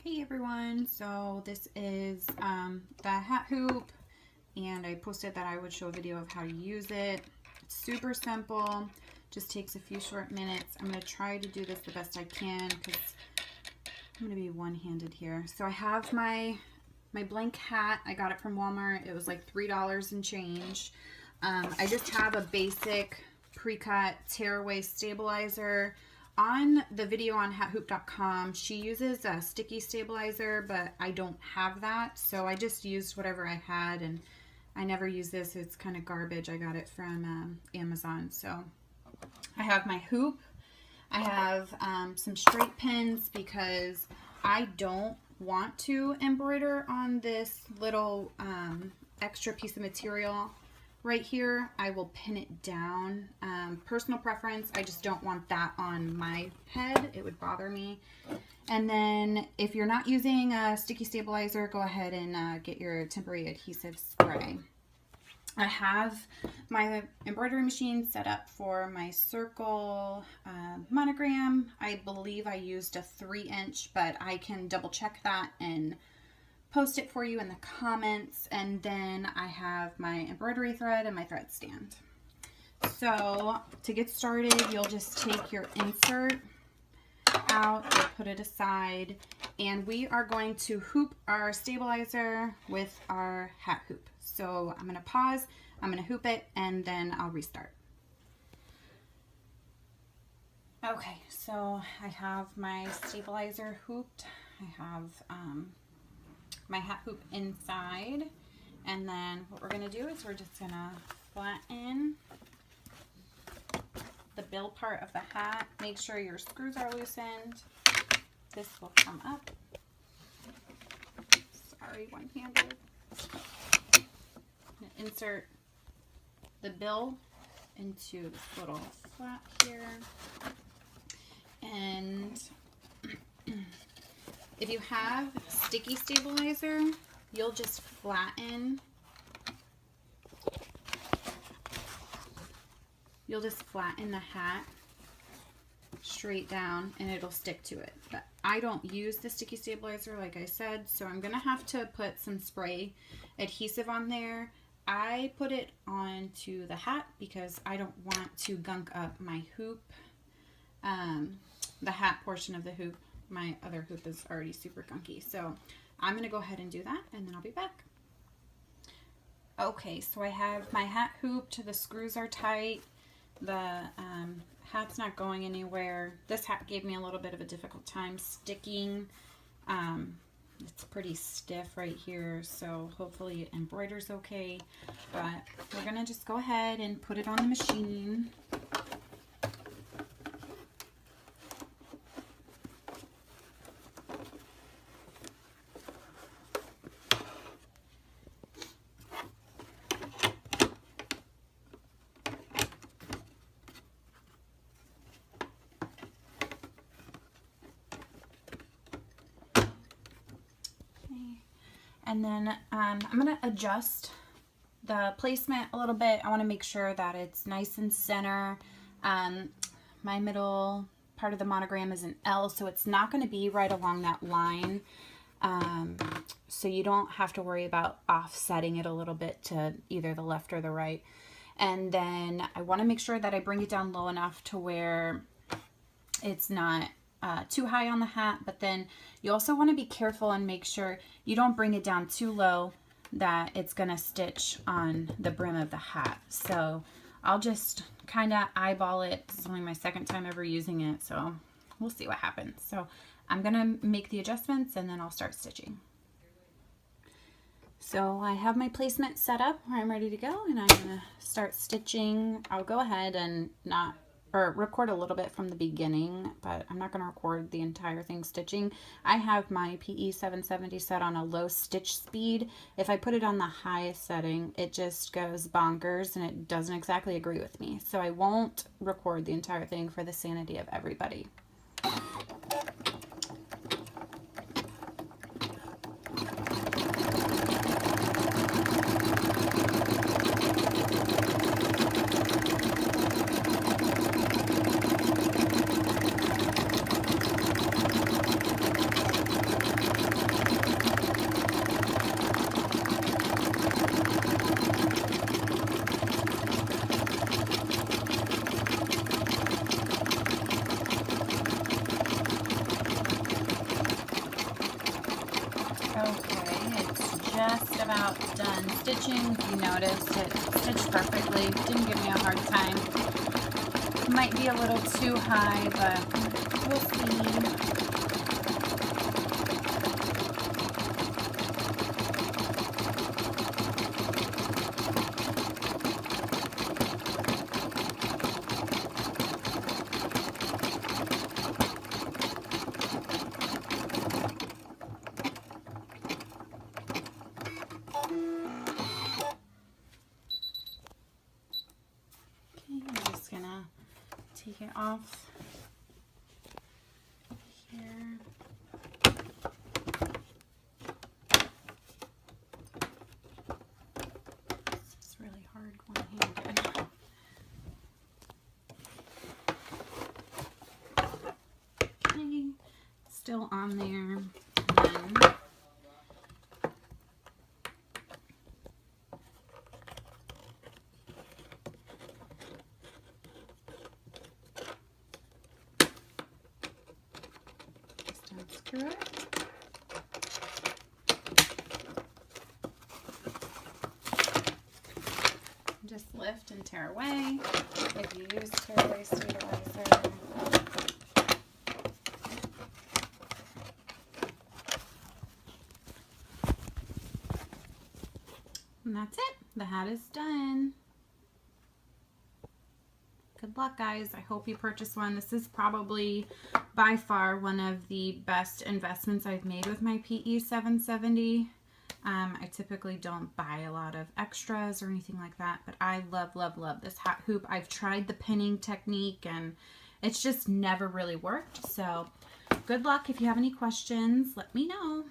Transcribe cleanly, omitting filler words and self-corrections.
Hey everyone, so this is the Hathoop, and I posted that I would show a video of how to use it. It's super simple, just takes a few short minutes. I'm going to try to do this the best I can because I'm going to be one-handed here. So I have my blank hat. I got it from Walmart. It was like $3 and change. I just have a basic pre-cut tearaway stabilizer. On the video on hathoop.com, she uses a sticky stabilizer, but I don't have that, so I just used whatever I had, and I never use this. It's kind of garbage. I got it from Amazon. So I have my hoop. I have some straight pins because I don't want to embroider on this little extra piece of material. Right here, I will pin it down. Personal preference, I just don't want that on my head. It would bother me. And then if you're not using a sticky stabilizer, go ahead and get your temporary adhesive spray. I have my embroidery machine set up for my circle monogram. I believe I used a 3-inch, but I can double check that and post it for you in the comments. And then I have my embroidery thread and my thread stand. So to get started, you'll just take your insert out, you'll put it aside, and we are going to hoop our stabilizer with our hat hoop. So I'm going to pause, I'm going to hoop it, and then I'll restart. Okay, so I have my stabilizer hooped. I have my hat hoop inside, and then what we're going to do is we're just going to flatten the bill part of the hat. Make sure your screws are loosened. This will come up. Sorry, one-handed. Insert the bill into this little flap here, and if you have sticky stabilizer, you'll just flatten. You'll just flatten the hat straight down and it'll stick to it. But I don't use the sticky stabilizer, like I said, so I'm gonna have to put some spray adhesive on there. I put it onto the hat because I don't want to gunk up my hoop, the hat portion of the hoop. My other hoop is already super gunky, so I'm going to go ahead and do that, and then I'll be back. Okay, so I have my hat hooped. The screws are tight. The hat's not going anywhere. This hat gave me a little bit of a difficult time sticking. It's pretty stiff right here, so hopefully it embroiders okay. But we're going to just go ahead and put it on the machine. And then I'm going to adjust the placement a little bit. I want to make sure that it's nice and center. My middle part of the monogram is an L, so it's not going to be right along that line. So you don't have to worry about offsetting it a little bit to either the left or the right. And then I want to make sure that I bring it down low enough to where it's not too high on the hat, but then you also want to be careful and make sure you don't bring it down too low that it's going to stitch on the brim of the hat. So I'll just kind of eyeball it. This is only my second time ever using it, so we'll see what happens. So I'm going to make the adjustments and then I'll start stitching. So I have my placement set up where I'm ready to go, and I'm going to start stitching. I'll go ahead and record a little bit from the beginning, but I'm not going to record the entire thing stitching. I have my PE 770 set on a low stitch speed. If I put it on the highest setting, it just goes bonkers and it doesn't exactly agree with me. So I won't record the entire thing for the sanity of everybody. just about done stitching. If you noticed, it stitched perfectly. Didn't give me a hard time. Might be a little too high, but we'll see. Take it off here. It's really hard one-handed. Okay, still on there. And then unscrew it. Just lift and tear away if you use tearaway sterilizer. And that's it. The hat is done. Good luck, guys. I hope you purchase one. This is probably by far one of the best investments I've made with my PE 770. I typically don't buy a lot of extras or anything like that, but I love, love, love this hat hoop. I've tried the pinning technique and it's just never really worked. So good luck. If you have any questions, let me know.